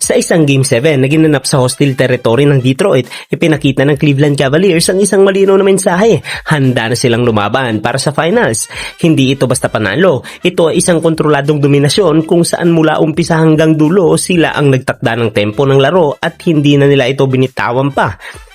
Sa isang Game 7 na ginanap sa hostile territory ng Detroit, ipinakita ng Cleveland Cavaliers ang isang malinaw na mensahe. Handa na silang lumaban para sa finals. Hindi ito basta panalo. Ito ay isang kontroladong dominasyon kung saan mula umpisa hanggang dulo sila ang nagtakda ng tempo ng laro at hindi na nila ito binitawan pa.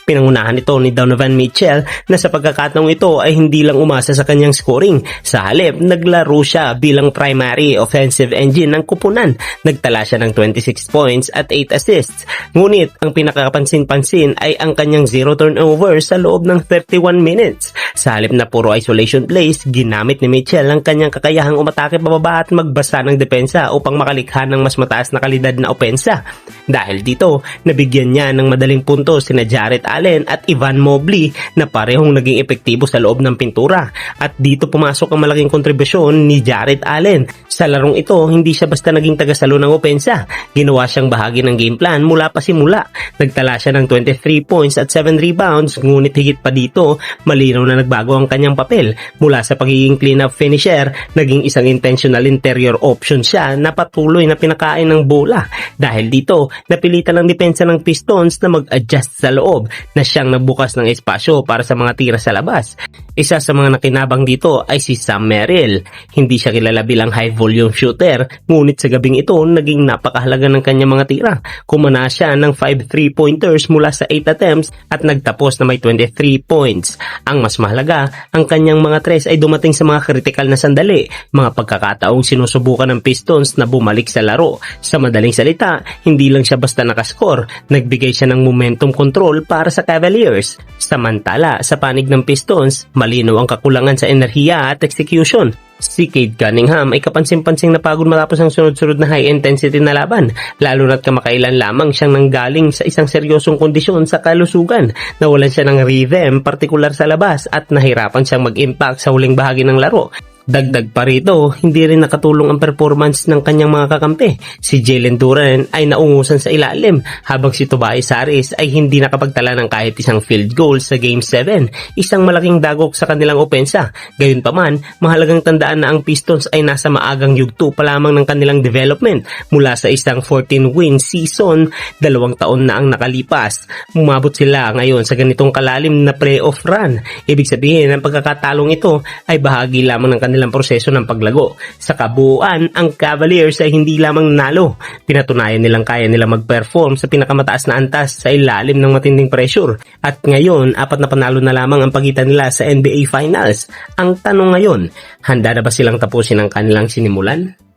Pinangunahan ito ni Donovan Mitchell na sa pagkakataong ito ay hindi lang umasa sa kanyang scoring. Sa halip, naglaro siya bilang primary offensive engine ng kupunan. Nagtala siya ng 26 points at 8 assists. Ngunit ang pinakapansin-pansin ay ang kanyang 0 turnover sa loob ng 31 minutes. Sa halip na puro isolation plays, ginamit ni Mitchell ang kanyang kakayahang umatake pababa at magbasa ng depensa upang makalikha ng mas mataas na kalidad na opensa. Dahil dito, nabigyan niya ng madaling puntos sina Jarrett Allen at Evan Mobley na parehong naging epektibo sa loob ng pintura. At dito pumasok ang malaking kontribusyon ni Jarrett Allen. Sa larong ito, hindi siya basta naging tagasalo ng opensa. Ginawa siyang bahagi ng game plan mula pa simula. Nagtala siya ng 23 points at 7 rebounds, ngunit higit pa dito, malinaw na nagbago ang kanyang papel. Mula sa pagiging clean-up finisher, naging isang intentional interior option siya na patuloy na pinakain ng bola. Dahil dito, napilitan ng depensa ng Pistons na mag-adjust sa loob na siyang nabukas ng espasyo para sa mga tira sa labas. Isa sa mga nakinabang dito ay si Sam Merrill. Hindi siya kilala bilang high-volume shooter, ngunit sa gabing ito naging napakahalaga ng kanyang mga tira. Kumana siya ng 5 3-pointers mula sa 8 attempts at nagtapos na may 23 points. Ang mas mahalaga, ang kanyang mga tres ay dumating sa mga kritikal na sandali, mga pagkakataong sinusubukan ng Pistons na bumalik sa laro. Sa madaling salita, hindi lang siya basta nakascore, nagbigay siya ng momentum control para sa Cavaliers. Samantala, sa panig ng Pistons, malinaw ang kakulangan sa enerhiya at execution. Si Cade Cunningham ay kapansin-pansing napagod matapos ang sunod-sunod na high-intensity na laban, lalo na't kamakailan lamang siyang nanggaling sa isang seryosong kondisyon sa kalusugan. Nawalan siya ng rhythm, partikular sa labas, at nahirapan siyang mag-impact sa huling bahagi ng laro. Dagdag pa rito, hindi rin nakatulong ang performance ng kanyang mga kakampi. Si Jalen Duren ay naungusan sa ilalim, habang si Tobias Harris ay hindi nakapagtala ng kahit isang field goal sa Game 7, isang malaking dagok sa kanilang opensa. Gayunpaman, mahalagang tandaan na ang Pistons ay nasa maagang yugto pa lamang ng kanilang development. Mula sa isang 14-win season, 2 taon na ang nakalipas. Umabot sila ngayon sa ganitong kalalim na playoff run. Ibig sabihin, ang pagkakatalong ito ay bahagi lamang ng kanilang proseso ng paglago. Sa kabuuan, ang Cavaliers ay hindi lamang nanalo. Pinatunayan nilang kaya nilang mag-perform sa pinakamataas na antas sa ilalim ng matinding pressure. At ngayon, 4 na panalo na lamang ang pagitan nila sa NBA Finals. Ang tanong ngayon, handa na ba silang tapusin ang kanilang sinimulan?